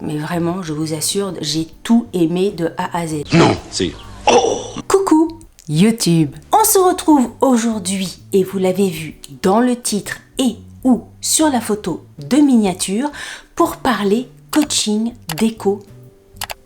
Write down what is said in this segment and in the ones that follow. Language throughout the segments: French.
Mais vraiment, je vous assure, j'ai tout aimé de A à Z. Non, c'est... Coucou YouTube. On se retrouve aujourd'hui, et vous l'avez vu dans le titre et ou sur la photo de miniature, pour parler coaching déco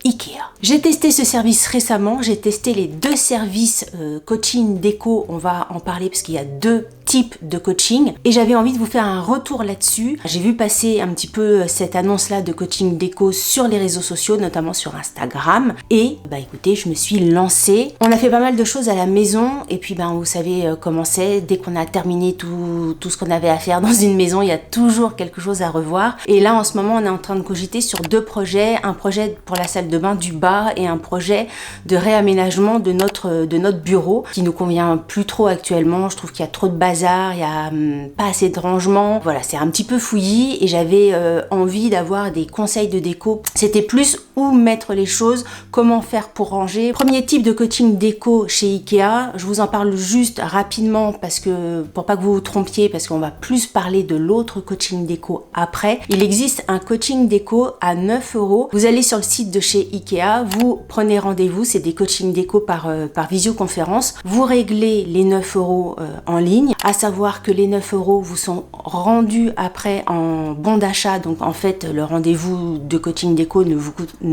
Ikea. J'ai testé ce service récemment, j'ai testé les deux services coaching déco, on va en parler parce qu'il y a deux types de coaching et j'avais envie de vous faire un retour là-dessus. J'ai vu passer un petit peu cette annonce-là de coaching déco sur les réseaux sociaux, notamment sur Instagram, et bah écoutez, je me suis lancée. On a fait pas mal de choses à la maison et puis ben vous savez comment c'est, dès qu'on a terminé tout ce qu'on avait à faire dans une maison, il y a toujours quelque chose à revoir. Et là en ce moment on est en train de cogiter sur deux projets, un projet pour la salle de bain du bas et un projet de réaménagement de notre bureau qui nous convient plus trop actuellement. Je trouve qu'il y a trop de bazar, il y a pas assez de rangement, voilà, c'est un petit peu fouillis et j'avais envie d'avoir des conseils de déco. C'était plus où mettre les choses, comment faire pour ranger. Premier type de coaching déco chez Ikea, je vous en parle juste rapidement parce que pour pas que vous vous trompiez, parce qu'on va plus parler de l'autre coaching déco après. Il existe un coaching déco à 9 €. Vous allez sur le site de chez Ikea, vous prenez rendez-vous, c'est des coaching déco par visioconférence. Vous réglez les 9 € en ligne, à savoir que les 9 € vous sont rendus après en bon d'achat. Donc en fait, le rendez-vous de coaching déco ne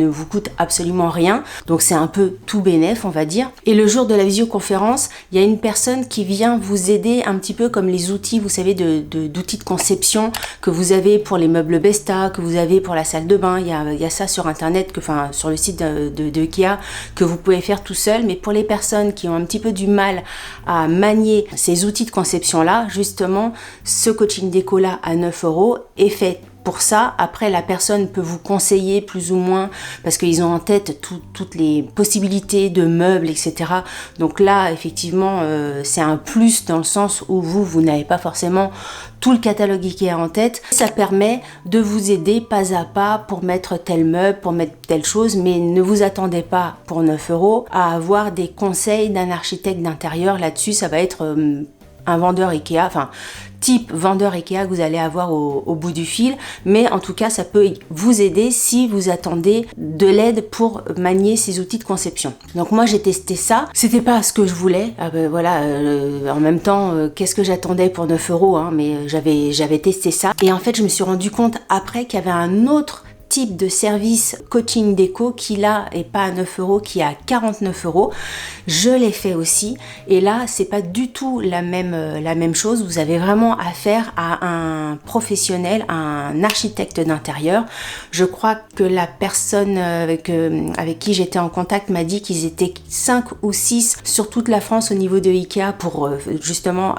vous coûte absolument rien. Donc c'est un peu tout bénef, on va dire. Et le jour de la visioconférence, il y a une personne qui vient vous aider un petit peu comme les outils, vous savez, d'outils de conception que vous avez pour les meubles Besta, que vous avez pour la salle de bain. Il y a ça sur internet, sur le site de Ikea, que vous pouvez faire tout seul. Mais pour les personnes qui ont un petit peu du mal à manier ces outils de conception là, justement, ce coaching déco là à 9 € est fait pour ça. Après, la personne peut vous conseiller plus ou moins parce qu'ils ont en tête toutes les possibilités de meubles, etc. Donc là, effectivement, c'est un plus dans le sens où vous n'avez pas forcément tout le catalogue Ikea en tête. Ça permet de vous aider pas à pas pour mettre tel meuble, pour mettre telle chose, mais ne vous attendez pas pour 9 € à avoir des conseils d'un architecte d'intérieur là-dessus. Ça va être un vendeur Ikea, type vendeur Ikea que vous allez avoir au bout du fil, mais en tout cas ça peut vous aider si vous attendez de l'aide pour manier ces outils de conception. Donc moi j'ai testé ça, c'était pas ce que je voulais, en même temps qu'est-ce que j'attendais pour 9 €, hein, mais j'avais testé ça et en fait je me suis rendu compte après qu'il y avait un autre type de service coaching déco qui là est pas à 9 €, qui est à 49 €. Je l'ai fait aussi et là c'est pas du tout la même chose. Vous avez vraiment affaire à un professionnel, un architecte d'intérieur. Je crois que la personne avec qui j'étais en contact m'a dit qu'ils étaient 5 ou 6 sur toute la France au niveau de Ikea pour justement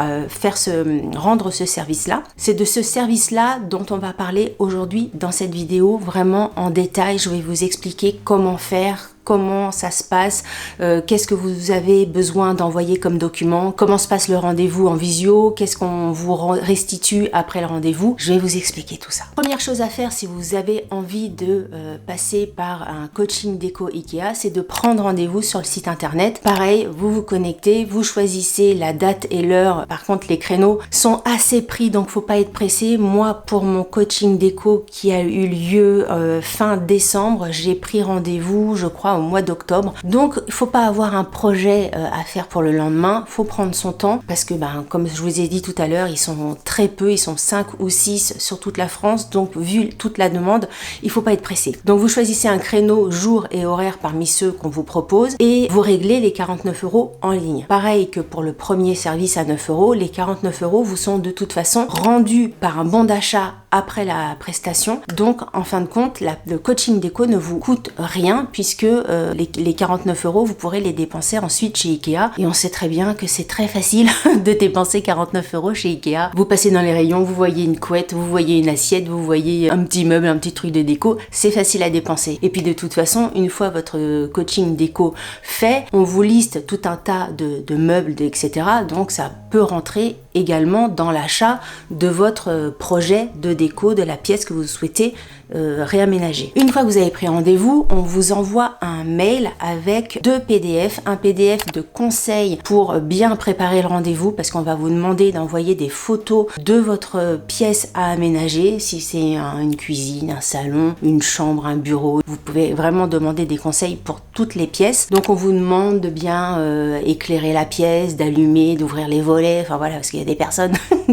rendre ce service là. C'est de ce service là dont on va parler aujourd'hui dans cette vidéo. Vraiment en détail, je vais vous expliquer comment faire, comment ça se passe, qu'est-ce que vous avez besoin d'envoyer comme document, comment se passe le rendez-vous en visio, qu'est-ce qu'on vous restitue après le rendez-vous. Je vais vous expliquer tout ça. Première chose à faire si vous avez envie de passer par un coaching déco Ikea, c'est de prendre rendez-vous sur le site internet. Pareil, vous vous connectez, vous choisissez la date et l'heure. Par contre, les créneaux sont assez pris, donc faut pas être pressé. Moi, pour mon coaching déco qui a eu lieu fin décembre, j'ai pris rendez-vous, je crois, au mois d'octobre. Donc il faut pas avoir un projet à faire pour le lendemain, faut prendre son temps parce que comme je vous ai dit tout à l'heure, ils sont très peu, ils sont 5 ou 6 sur toute la France, donc vu toute la demande, il faut pas être pressé. Donc vous choisissez un créneau jour et horaire parmi ceux qu'on vous propose et vous réglez les 49 € en ligne. Pareil que pour le premier service à 9 €, les 49 € vous sont de toute façon rendus par un bon d'achat après la prestation. Donc en fin de compte, le coaching déco ne vous coûte rien puisque les 49 €, vous pourrez les dépenser ensuite chez Ikea. Et on sait très bien que c'est très facile de dépenser 49 € chez Ikea. Vous passez dans les rayons, vous voyez une couette, vous voyez une assiette, vous voyez un petit meuble, un petit truc de déco. C'est facile à dépenser. Et puis de toute façon, une fois votre coaching déco fait, on vous liste tout un tas de meubles, etc. Donc ça peut rentrer également dans l'achat de votre projet de déco, de la pièce que vous souhaitez réaménager. Une fois que vous avez pris rendez-vous, on vous envoie un mail avec 2 PDF, un PDF de conseils pour bien préparer le rendez-vous parce qu'on va vous demander d'envoyer des photos de votre pièce à aménager, si c'est une cuisine, un salon, une chambre, un bureau. Vous pouvez vraiment demander des conseils pour toutes les pièces. Donc on vous demande de bien éclairer la pièce, d'allumer, d'ouvrir les volets, enfin voilà, parce qu'il y a des personnes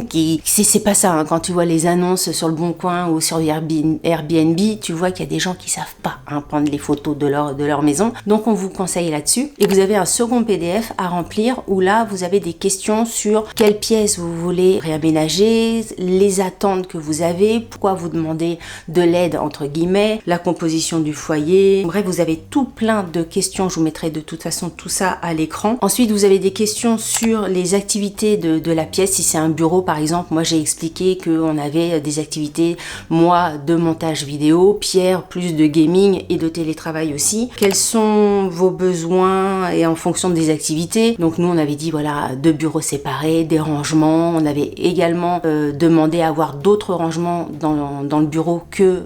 qui... C'est pas ça, hein. Quand tu vois les annonces sur le Bon Coin ou sur Airbnb, tu vois qu'il y a des gens qui savent pas prendre les photos de leur maison. Donc on vous conseille là-dessus. Et vous avez un second PDF à remplir où là vous avez des questions sur quelle pièce vous voulez réaménager, les attentes que vous avez, pourquoi vous demandez de l'aide entre guillemets, la composition du foyer. Bref, vous avez tout plein de questions. Je vous mettrai de toute façon tout ça à l'écran. Ensuite, vous avez des questions sur les activités de la pièce. Si c'est un bureau par exemple, moi j'ai expliqué qu'on avait des activités, moi de montage vidéo, Pierre plus de gaming et de télétravail aussi. Quels sont vos besoins et en fonction des activités. Donc nous on avait dit voilà 2 bureaux séparés, des rangements. On avait également demandé à avoir d'autres rangements dans le bureau que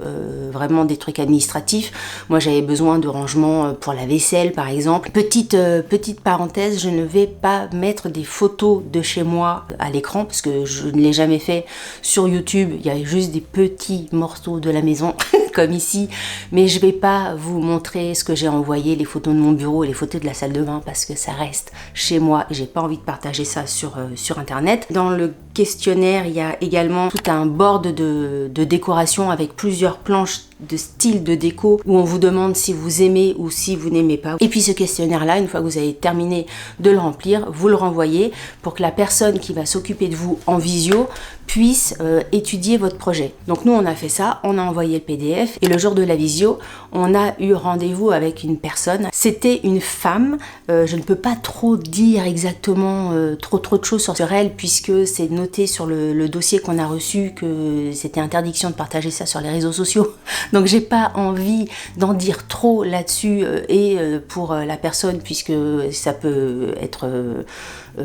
vraiment des trucs administratifs. Moi j'avais besoin de rangements pour la vaisselle par exemple. Petite parenthèse, je ne vais pas mettre des photos de chez moi à l'écran parce que je ne l'ai jamais fait sur YouTube. Il y a juste des petits morceaux de la maison comme ici, mais je vais pas vous montrer ce que j'ai envoyé, les photos de mon bureau et les photos de la salle de bain parce que ça reste chez moi et j'ai pas envie de partager ça sur internet. Dans le questionnaire, il y a également tout un board de décoration avec plusieurs planches de style de déco où on vous demande si vous aimez ou si vous n'aimez pas. Et puis ce questionnaire-là, une fois que vous avez terminé de le remplir, vous le renvoyez pour que la personne qui va s'occuper de vous en visio puisse étudier votre projet. Donc nous on a fait ça, on a envoyé le PDF et le jour de la visio, on a eu rendez-vous avec une personne. C'était une femme, je ne peux pas trop dire exactement trop de choses sur elle puisque c'est noté sur le dossier qu'on a reçu que c'était interdiction de partager ça sur les réseaux sociaux. Donc j'ai pas envie d'en dire trop là-dessus et pour la personne puisque ça peut être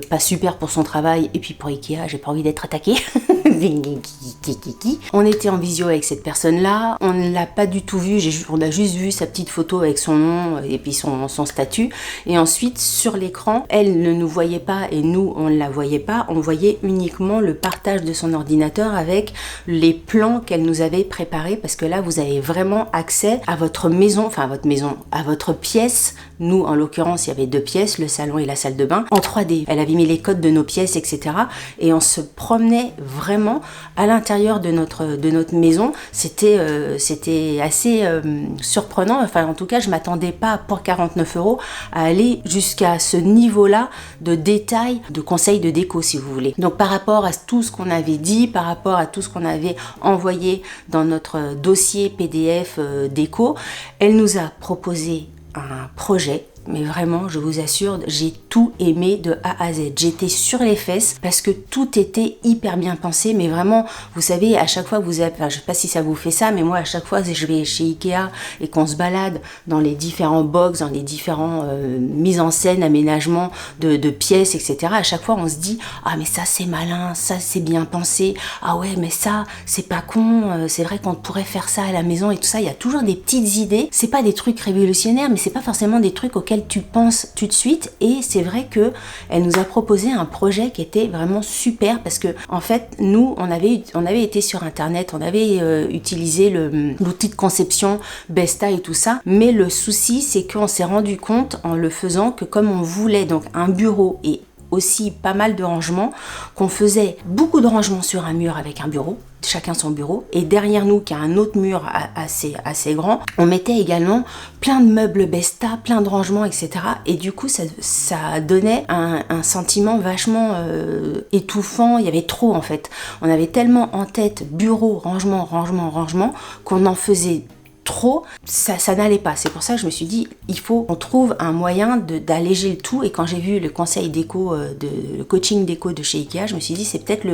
pas super pour son travail et puis pour Ikea, j'ai pas envie d'être attaquée. On était en visio avec cette personne-là, on ne l'a pas du tout vue, on a juste vu sa petite photo avec son nom et puis son statut. Et ensuite, sur l'écran, elle ne nous voyait pas et nous, on ne la voyait pas. On voyait uniquement le partage de son ordinateur avec les plans qu'elle nous avait préparés parce que là, vous avez vraiment accès à votre maison, enfin à votre maison, à votre pièce. Nous, en l'occurrence, il y avait 2 pièces, le salon et la salle de bain, en 3D. Elle avait mis les codes de nos pièces, etc. Et on se promenait vraiment à l'intérieur de notre maison. C'était assez surprenant. Enfin, en tout cas, je m'attendais pas pour 49 € à aller jusqu'à ce niveau-là de détail, de conseils de déco, si vous voulez. Donc, par rapport à tout ce qu'on avait dit, par rapport à tout ce qu'on avait envoyé dans notre dossier PDF déco, elle nous a proposé un projet, mais vraiment, je vous assure, j'ai tout aimé de A à Z. J'étais sur les fesses parce que tout était hyper bien pensé, mais vraiment, vous savez, à chaque fois que vous avez, enfin, je sais pas si ça vous fait ça, mais moi, à chaque fois que je vais chez Ikea et qu'on se balade dans les différents box, dans les différents mises en scène, aménagements de pièces, etc., à chaque fois, on se dit, ah, mais ça, c'est malin, ça, c'est bien pensé, ah ouais, mais ça, c'est pas con, c'est vrai qu'on pourrait faire ça à la maison et tout ça. Il y a toujours des petites idées. C'est pas des trucs révolutionnaires, mais c'est pas forcément des trucs auxquels tu penses tout de suite. Et c'est vrai que elle nous a proposé un projet qui était vraiment super parce que en fait nous on avait été sur internet, on avait utilisé l'outil de conception Besta et tout ça, mais le souci c'est qu'on s'est rendu compte en le faisant que comme on voulait donc un bureau et aussi pas mal de rangements, qu'on faisait beaucoup de rangements sur un mur avec un bureau, chacun son bureau, et derrière nous, qui a un autre mur assez grand, on mettait également plein de meubles Besta, plein de rangements, etc. Et du coup, ça donnait un sentiment vachement étouffant. Il y avait trop, en fait. On avait tellement en tête bureau, rangement, qu'on en faisait trop, ça n'allait pas. C'est pour ça que je me suis dit, il faut qu'on trouve un moyen d'alléger le tout. Et quand j'ai vu le conseil déco, le coaching déco de chez Ikea, je me suis dit, c'est peut-être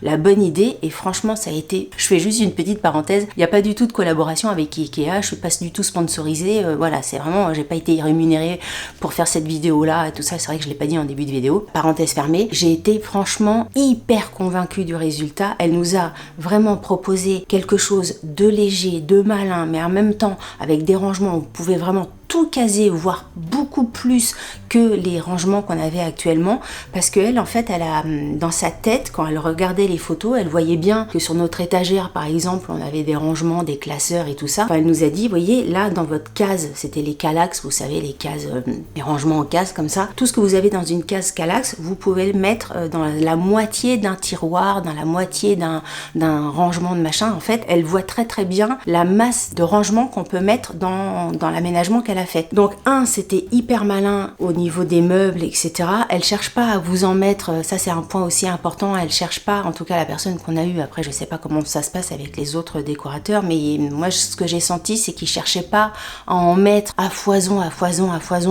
la bonne idée. Et franchement, ça a été... Je fais juste une petite parenthèse. Il n'y a pas du tout de collaboration avec Ikea. Je suis pas du tout sponsorisée. Voilà, c'est vraiment... J'ai pas été rémunérée pour faire cette vidéo-là et tout ça. C'est vrai que je l'ai pas dit en début de vidéo. Parenthèse fermée. J'ai été franchement hyper convaincue du résultat. Elle nous a vraiment proposé quelque chose de léger, de malin, mais en même temps avec des rangements où vous pouvez vraiment tout casé, voire beaucoup plus que les rangements qu'on avait actuellement, parce qu'elle, en fait, elle a, dans sa tête, quand elle regardait les photos, elle voyait bien que sur notre étagère, par exemple, on avait des rangements, des classeurs et tout ça. Enfin, elle nous a dit, voyez, là, dans votre case, c'était les Kallax, vous savez, les cases, les rangements en case, comme ça. Tout ce que vous avez dans une case Kallax, vous pouvez le mettre dans la moitié d'un tiroir, dans la moitié d'un rangement de machin. En fait, elle voit très très bien la masse de rangements qu'on peut mettre dans l'aménagement qu'elle a fait. Donc, c'était hyper malin au niveau des meubles, etc. Elle cherche pas à vous en mettre, ça c'est un point aussi important, elle cherche pas, en tout cas la personne qu'on a eue, après je sais pas comment ça se passe avec les autres décorateurs, mais moi ce que j'ai senti c'est qu'ils cherchaient pas à en mettre à foison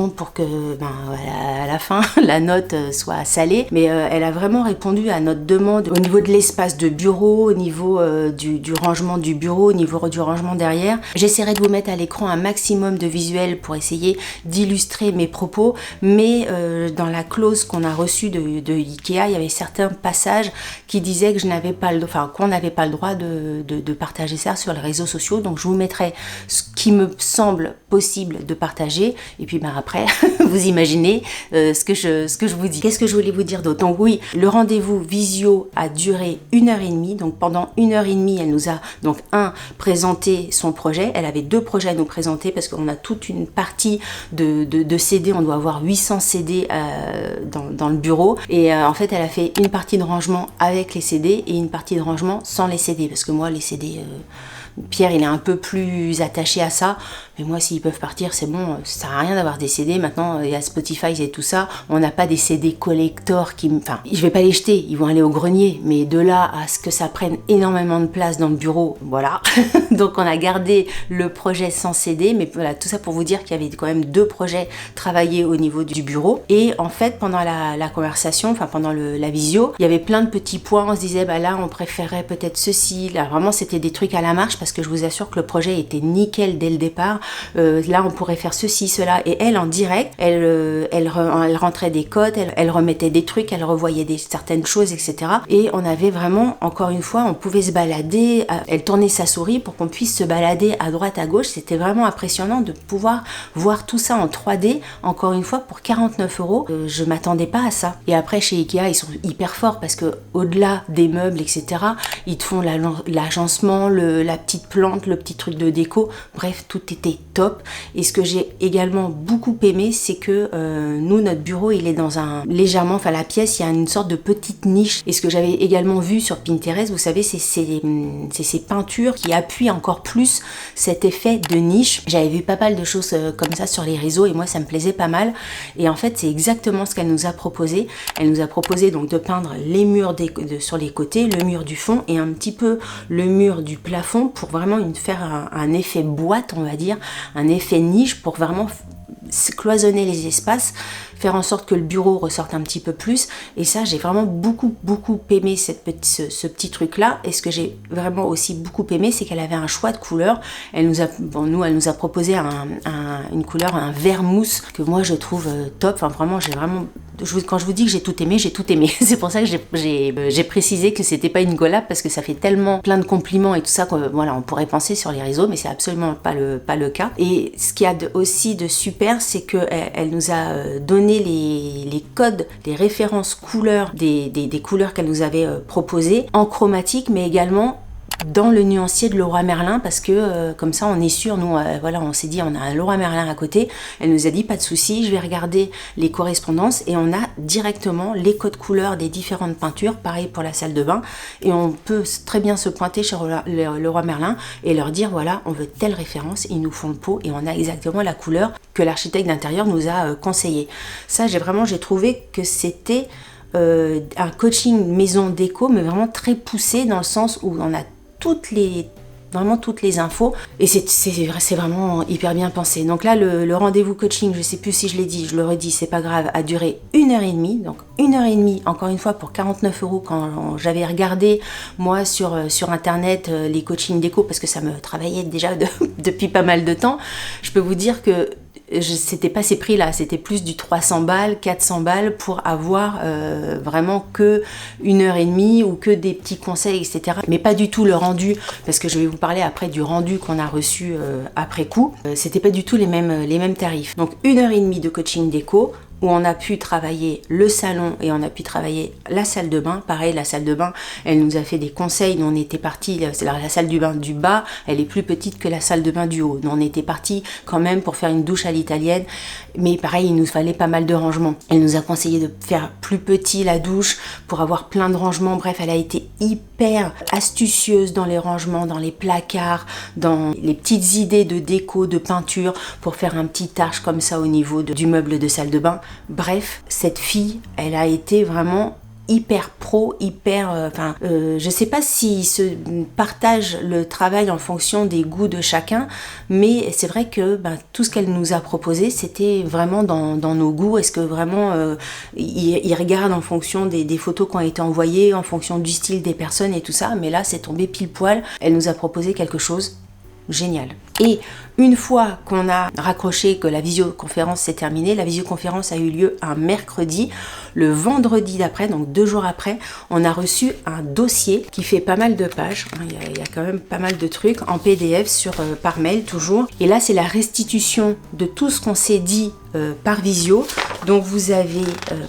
pour que à la fin la note soit salée, mais elle a vraiment répondu à notre demande au niveau de l'espace de bureau, au niveau du rangement du bureau, au niveau du rangement derrière. J'essaierai de vous mettre à l'écran un maximum de visuels pour essayer d'illustrer mes propos, mais dans la clause qu'on a reçue de Ikea, il y avait certains passages qui disaient que qu'on n'avait pas le droit de partager ça sur les réseaux sociaux. Donc je vous mettrai ce qui me semble possible de partager, et puis après vous imaginez ce que je vous dis. Qu'est-ce que je voulais vous dire d'autre? Donc oui, le rendez-vous visio a duré 1h30. Donc pendant 1h30, elle nous a donc présenté son projet. Elle avait 2 projets à nous présenter parce qu'on a toute une partie de CD, on doit avoir 800 CD dans le bureau, et en fait elle a fait une partie de rangement avec les CD et une partie de rangement sans les CD, parce que moi les CD, Pierre il est un peu plus attaché à ça, mais moi s'ils peuvent partir c'est bon, ça sert à rien d'avoir des CD, maintenant il y a Spotify et tout ça, on n'a pas des CD collector je vais pas les jeter, ils vont aller au grenier, mais de là à ce que ça prenne énormément de place dans le bureau, voilà. Donc on a gardé le projet sans CD, mais voilà, tout ça pour vous dire qu'il y avait quand même 2 projets travaillés au niveau du bureau. Et en fait pendant la conversation, pendant la visio, il y avait plein de petits points, on se disait là on préférait peut-être ceci, là vraiment c'était des trucs à la marche, parce que je vous assure que le projet était nickel dès le départ. Là on pourrait faire ceci, cela, et elle en direct, elle rentrait des codes, elle remettait des trucs, elle revoyait certaines choses, etc. Et on avait vraiment, encore une fois, on pouvait se balader, elle tournait sa souris pour qu'on puisse se balader à droite, à gauche. C'était vraiment impressionnant de pouvoir voir tout ça en 3D, encore une fois, pour 49 €. Je m'attendais pas à ça. Et après, chez Ikea, ils sont hyper forts, parce que au-delà des meubles, etc., ils te font l'agencement, la petite plante, le petit truc de déco. Bref, tout était top. Et ce que j'ai également beaucoup aimé, c'est que nous, notre bureau, il est dans légèrement, la pièce, il y a une sorte de petite niche. Et ce que j'avais également vu sur Pinterest, vous savez, c'est ces peintures qui appuient encore plus cet effet de niche. J'avais vu pas mal de choses comme ça sur les réseaux, et moi ça me plaisait pas mal. Et en fait c'est exactement ce qu'elle nous a proposé. Elle nous a proposé donc de peindre les murs sur les côtés, le mur du fond et un petit peu le mur du plafond, pour vraiment faire un effet boîte, on va dire, un effet niche, pour vraiment cloisonner les espaces, faire en sorte que le bureau ressorte un petit peu plus. Et ça, j'ai vraiment beaucoup aimé ce petit truc là. Et ce que j'ai vraiment aussi beaucoup aimé, c'est qu'elle avait un choix de couleurs. Elle nous a proposé une couleur, un vert mousse, que moi je trouve top. Vraiment, quand je vous dis que j'ai tout aimé, j'ai tout aimé. C'est pour ça que j'ai précisé que c'était pas une collab, parce que ça fait tellement plein de compliments et tout ça, on pourrait penser sur les réseaux, mais c'est absolument pas le cas. Et ce qu'il y a aussi de super, c'est qu'elle nous a donné les codes, les références couleurs des couleurs qu'elle nous avait proposées en chromatique, mais également dans le nuancier de Leroy Merlin, parce que comme ça on est sûr, nous on s'est dit on a un Leroy Merlin à côté. Elle nous a dit pas de souci, je vais regarder les correspondances, et on a directement les codes couleurs des différentes peintures, pareil pour la salle de bain, et on peut très bien se pointer chez Leroy Merlin et leur dire voilà, on veut telle référence, ils nous font le pot et on a exactement la couleur que l'architecte d'intérieur nous a conseillé. Ça j'ai trouvé que c'était un coaching maison déco, mais vraiment très poussé, dans le sens où on a toutes les infos, et c'est vraiment hyper bien pensé. Donc là le rendez-vous coaching, je sais plus si je l'ai dit, je le redis, c'est pas grave, a duré 1h30. Donc 1h30 encore une fois pour 49 €. Quand j'avais regardé moi sur internet les coachings déco, parce que ça me travaillait déjà depuis pas mal de temps, je peux vous dire que c'était pas ces prix-là, c'était plus du 300 balles, 400 balles pour avoir vraiment que 1h30 ou que des petits conseils, etc. Mais pas du tout le rendu, parce que je vais vous parler après du rendu qu'on a reçu après coup. C'était pas du tout les mêmes tarifs. Donc 1h30 de coaching déco, où on a pu travailler le salon et on a pu travailler la salle de bain. Pareil, la salle de bain, elle nous a fait des conseils. Nous, on était partis, c'est la salle du bain du bas, elle est plus petite que la salle de bain du haut. Nous, on était partis quand même pour faire une douche à l'italienne, mais pareil, il nous fallait pas mal de rangements. Elle nous a conseillé de faire plus petit la douche pour avoir plein de rangements. Bref, elle a été hyper astucieuse dans les rangements, dans les placards, dans les petites idées de déco, de peinture, pour faire un petit arche comme ça au niveau du meuble de salle de bain. Bref, cette fille, elle a été vraiment hyper pro, hyper... je sais pas s'ils se partagent le travail en fonction des goûts de chacun, mais c'est vrai que tout ce qu'elle nous a proposé, c'était vraiment dans nos goûts. Est-ce que vraiment ils regardent en fonction des photos qui ont été envoyées, en fonction du style des personnes et tout ça, mais là, c'est tombé pile poil. Elle nous a proposé quelque chose génial. Et une fois qu'on a raccroché, que la visioconférence s'est terminée, la visioconférence a eu lieu un mercredi. Le vendredi d'après, donc 2 jours après, on a reçu un dossier qui fait pas mal de pages. Il y a quand même pas mal de trucs en PDF par mail toujours. Et là, c'est la restitution de tout ce qu'on s'est dit par visio. Donc vous avez,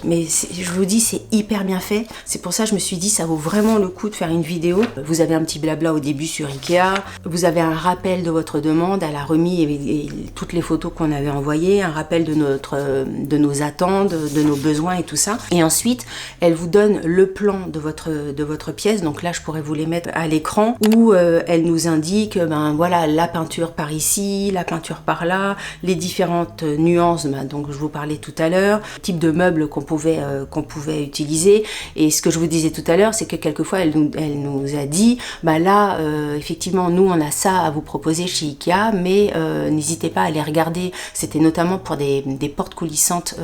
je vous dis, c'est hyper bien fait. C'est pour ça que je me suis dit, ça vaut vraiment le coup de faire une vidéo. Vous avez un petit blabla au début sur Ikea. Vous avez un rappel de votre demande. Elle a remis et toutes les photos qu'on avait envoyées, un rappel de nos attentes, de nos besoins et tout ça. Et ensuite, elle vous donne le plan de votre pièce. Donc là, je pourrais vous les mettre à l'écran, où elle nous indique, voilà, la peinture par ici, la peinture par là, les différentes nuances, donc je vous parlais tout à l'heure, type de meubles qu'on pouvait utiliser. Et ce que je vous disais tout à l'heure, c'est que quelquefois, elle nous a dit, là, effectivement, nous, on a ça à vous proposer chez Ikea, mais n'hésitez pas à les regarder. C'était notamment pour des portes coulissantes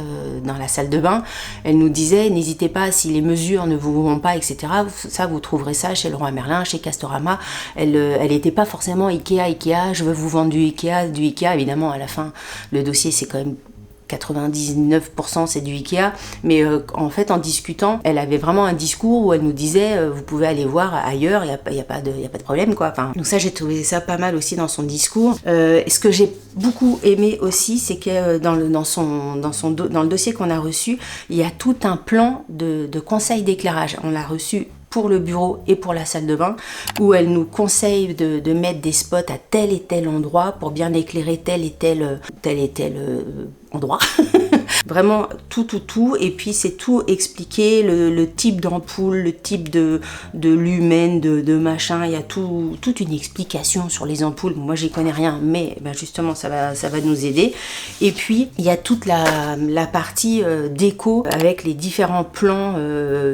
dans la salle de bain. Elle nous disait, n'hésitez pas, si les mesures ne vous vont pas, etc., ça, vous trouverez ça chez Leroy Merlin, chez Castorama. Elle n'était pas forcément Ikea, je veux vous vendre du Ikea. Évidemment, à la fin, le dossier, c'est quand même 99% c'est du Ikea, mais en fait en discutant, elle avait vraiment un discours où elle nous disait vous pouvez aller voir ailleurs, il y a pas de problème quoi. Donc ça, j'ai trouvé ça pas mal aussi dans son discours. Ce que j'ai beaucoup aimé aussi, c'est que dans le dossier qu'on a reçu, il y a tout un plan de conseils d'éclairage. On l'a reçu pour le bureau et pour la salle de bain, où elle nous conseille de mettre des spots à tel et tel endroit pour bien éclairer tel et tel endroit. Vraiment tout, et puis c'est tout expliqué, le type d'ampoule, le type de lumen, de machin. Il y a toute une explication sur les ampoules. Moi j'y connais rien, mais justement ça va nous aider. Et puis il y a toute la partie déco avec les différents plans,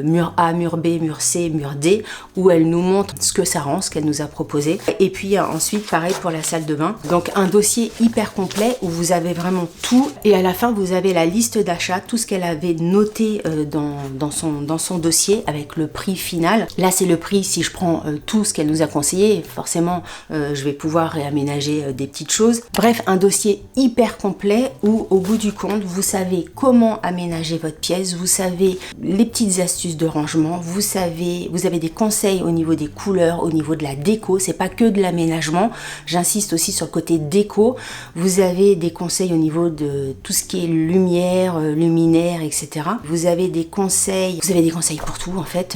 mur A, mur B, mur C, mur D, où elle nous montre ce que ça rend, ce qu'elle nous a proposé. Et puis ensuite pareil pour la salle de bain. Donc un dossier hyper complet où vous avez vraiment tout, et à la fin vous avez la liste d'achat, tout ce qu'elle avait noté dans son dossier avec le prix final. Là c'est le prix si je prends tout ce qu'elle nous a conseillé. Forcément je vais pouvoir réaménager des petites choses. Bref, un dossier hyper complet où au bout du compte vous savez comment aménager votre pièce, vous savez les petites astuces de rangement, vous avez des conseils au niveau des couleurs, au niveau de la déco. C'est pas que de l'aménagement, j'insiste aussi sur le côté déco. Vous avez des conseils au niveau de tout ce qui est lumière, luminaire, etc. Vous avez des conseils pour tout en fait.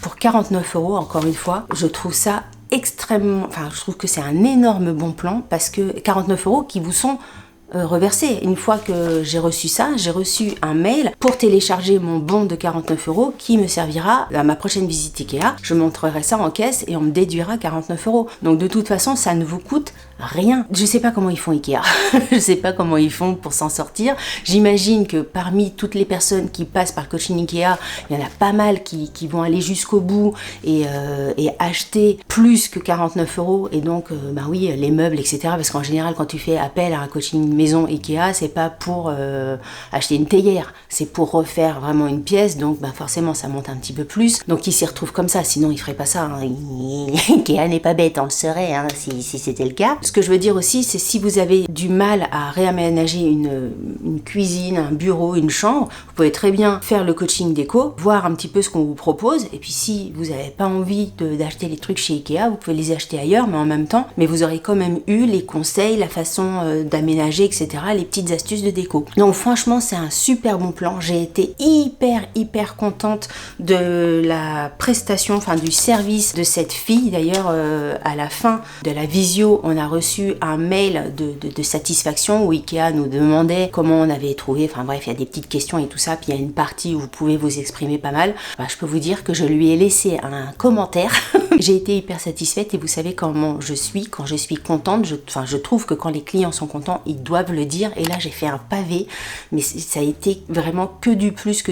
Pour 49 €, encore une fois, je trouve ça extrêmement, je trouve que c'est un énorme bon plan, parce que 49 € qui vous sont reversé. Une fois que j'ai reçu ça, j'ai reçu un mail pour télécharger mon bon de 49 € qui me servira à ma prochaine visite Ikea. Je montrerai ça en caisse et on me déduira 49 €. Donc de toute façon, ça ne vous coûte rien. Je sais pas comment ils font Ikea. Je sais pas comment ils font pour s'en sortir. J'imagine que parmi toutes les personnes qui passent par Coaching Ikea, il y en a pas mal qui vont aller jusqu'au bout et acheter plus que 49 €. Et donc, oui, les meubles, etc. Parce qu'en général, quand tu fais appel à un coaching maison Ikea, c'est pas pour acheter une théière, c'est pour refaire vraiment une pièce. Donc, forcément, ça monte un petit peu plus. Donc, ils s'y retrouvent comme ça. Sinon, ils feraient pas ça. Hein. Ikea n'est pas bête, on le saurait si c'était le cas. Ce que je veux dire aussi, c'est si vous avez du mal à réaménager une cuisine, un bureau, une chambre, vous pouvez très bien faire le coaching déco, voir un petit peu ce qu'on vous propose, et puis si vous n'avez pas envie d'acheter les trucs chez Ikea, vous pouvez les acheter ailleurs, mais en même temps, mais vous aurez quand même eu les conseils, la façon d'aménager, etc., les petites astuces de déco. Donc franchement, c'est un super bon plan. J'ai été hyper contente de la prestation, enfin du service de cette fille. D'ailleurs, à la fin de la visio, on a reçu un mail de satisfaction où Ikea nous demandait comment on avait trouvé, enfin bref, il y a des petites questions et tout ça, puis il y a une partie où vous pouvez vous exprimer pas mal. Je peux vous dire que je lui ai laissé un commentaire. J'ai été hyper satisfaite et vous savez comment je suis quand je suis contente. Je trouve que quand les clients sont contents, ils doivent le dire. Et là, j'ai fait un pavé, mais ça a été vraiment que du plus.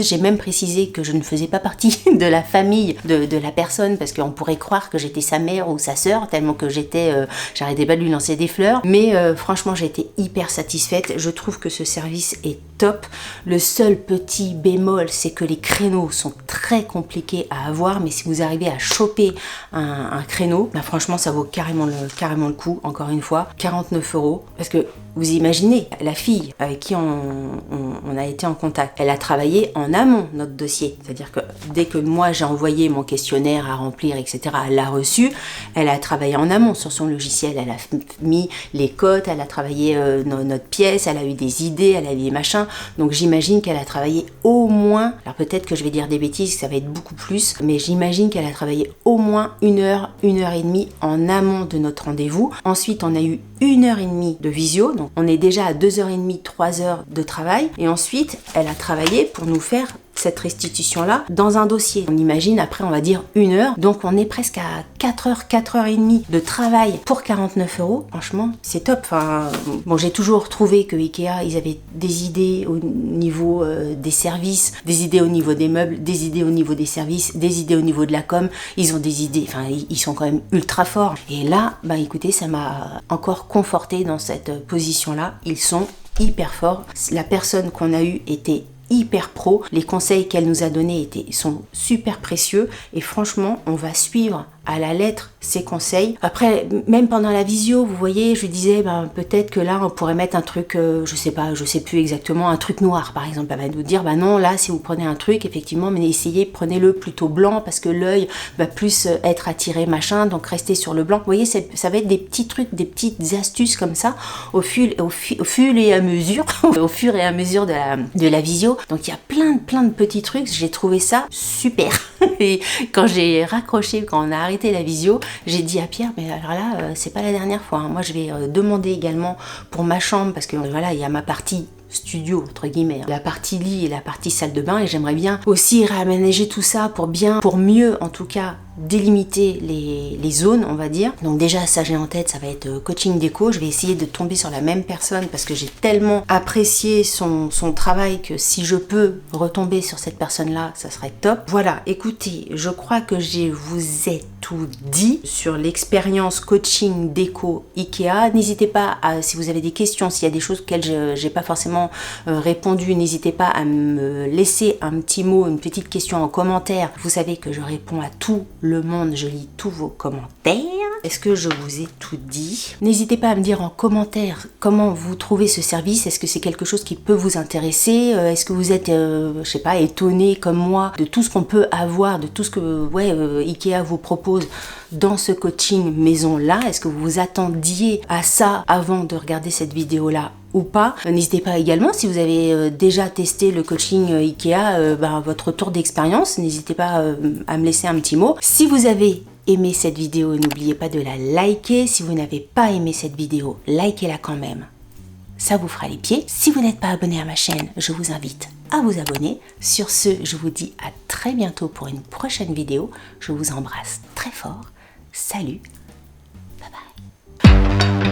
J'ai même précisé que je ne faisais pas partie de la famille de la personne parce qu'on pourrait croire que j'étais sa mère ou sa sœur, tellement que j'arrêtais pas de lui lancer des fleurs. Mais franchement, j'ai été hyper satisfaite. Je trouve que ce service est top. Le seul petit bémol, c'est que les créneaux sont très compliqués à avoir, mais si vous arrivez à choper un créneau, franchement, ça vaut carrément le coup. Encore une fois, 49 €, parce que vous imaginez, la fille avec qui on a été en contact, elle a travaillé en amont notre dossier. C'est-à-dire que dès que moi j'ai envoyé mon questionnaire à remplir, etc., elle l'a reçu, elle a travaillé en amont sur son logiciel, elle a mis les cotes, elle a travaillé notre pièce, elle a eu des idées, elle a eu des machins. Donc j'imagine qu'elle a travaillé au moins, alors peut-être que je vais dire des bêtises, ça va être beaucoup plus, mais j'imagine qu'elle a travaillé au moins 1 heure, 1 heure et demie en amont de notre rendez-vous. Ensuite, on a eu 1 heure et demie de visio, donc on est déjà à 2h30, 3h de travail. Et ensuite, elle a travaillé pour nous faire cette restitution-là dans un dossier. On imagine, après, on va dire 1 heure. Donc, on est presque à 4h, 4h30 de travail pour 49 €. Franchement, c'est top. Enfin, bon, j'ai toujours trouvé que Ikea, ils avaient des idées au niveau des services, des idées au niveau des meubles, des idées au niveau des services, des idées au niveau de la com. Ils ont des idées, enfin, ils sont quand même ultra forts. Et là, écoutez, ça m'a encore conforté dans cette position-là. Ils sont hyper forts. La personne qu'on a eue était hyper pro, les conseils qu'elle nous a donnés sont super précieux et franchement on va suivre à la lettre ses conseils. Après, même pendant la visio, vous voyez, je lui disais peut-être que là on pourrait mettre un truc, je sais plus exactement, un truc noir par exemple. Elle va nous dire non, là si vous prenez un truc, effectivement, mais essayez, prenez-le plutôt blanc parce que l'œil va plus être attiré, machin, donc restez sur le blanc. Vous voyez, ça va être des petits trucs, des petites astuces comme ça au fur et à mesure au fur et à mesure de la visio. Donc il y a plein de petits trucs, j'ai trouvé ça super. Et quand j'ai raccroché, quand on a arrêté la visio, j'ai dit à Pierre, mais alors là, c'est pas la dernière fois, hein. Moi je vais demander également pour ma chambre, parce que voilà, il y a ma partie studio entre guillemets, la partie lit et la partie salle de bain, et j'aimerais bien aussi réaménager tout ça pour mieux en tout cas délimiter les zones, on va dire. Donc déjà ça j'ai en tête, ça va être coaching déco. Je vais essayer de tomber sur la même personne parce que j'ai tellement apprécié son travail que si je peux retomber sur cette personne là, ça serait top. Voilà, écoutez, je crois que je vous ai tout dit sur l'expérience coaching déco Ikea. N'hésitez pas si vous avez des questions, s'il y a des choses auxquelles j'ai pas forcément répondu, n'hésitez pas à me laisser un petit mot, une petite question en commentaire. Vous savez que je réponds à tout le monde, je lis tous vos commentaires. Est-ce que je vous ai tout dit? N'hésitez pas à me dire en commentaire comment vous trouvez ce service. Est-ce que c'est quelque chose qui peut vous intéresser? Est-ce que vous êtes, je sais pas, étonné comme moi de tout ce qu'on peut avoir, de tout ce que Ikea vous propose dans ce coaching maison là? Est-ce que vous vous attendiez à ça avant de regarder cette vidéo là ou pas? N'hésitez pas également, si vous avez déjà testé le coaching Ikea, votre retour d'expérience, n'hésitez pas à me laisser un petit mot. Si vous avez aimé cette vidéo, n'oubliez pas de la liker. Si vous n'avez pas aimé cette vidéo, likez-la quand même. Ça vous fera les pieds. Si vous n'êtes pas abonné à ma chaîne, je vous invite à vous abonner. Sur ce, je vous dis à très bientôt pour une prochaine vidéo. Je vous embrasse très fort. Salut. Bye bye.